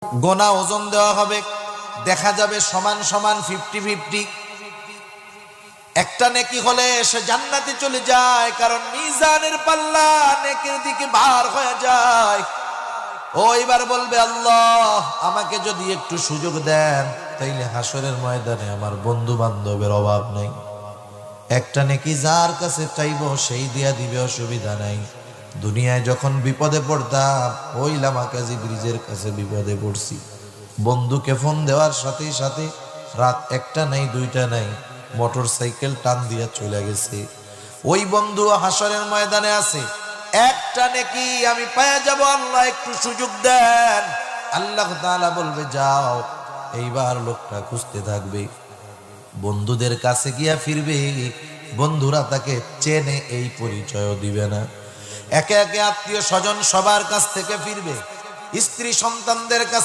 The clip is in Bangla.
গোনা ওজন দেওয়া হবে, দেখা যাবে সমান সমান 50-50। একটা নেকি হলে সে জান্নাতে চলে যায়, কারণ মিজানের পাল্লা নেকির দিকে ভার হয়ে যায়। ও এবার বলবে, আল্লাহ আমাকে যদি একটু সুযোগ দেন, তাইলে হাসরের ময়দানে আমার বন্ধু বান্ধবের অভাব নেই। একটা নেকি যার কাছে চাইবো সেই দিয়া দিবে, অসুবিধা নাই। দুনিয়ায় যখন বিপদে পড়তাম, ওই লামাকাজি ব্রিজের কাছে বিপদে পড়ছি, বন্ধুকে ফোন দেওয়ার সাথে সাথে রাত 1টা নাই 2টা নাই, মোটর সাইকেল টান দিয়া চলে গেছে। ওই বন্ধু হাসরের ময়দানে আছে। একটা নেকি আমি পায়া যাব, আল্লাহ একটু সুযোগ দেন। আল্লাহ তাআলা বলবে, যাও। এইবার লোকটা খুঁজতে থাকবে, বন্ধুদের কাছে গিয়া ফিরবে, বন্ধুরা তাকে চেনে এই পরিচয়ও দিবে না। একে একে আত্মীয় স্বজন সবার কাছ থেকে ফিরবে, স্ত্রী সন্তানদের কাছে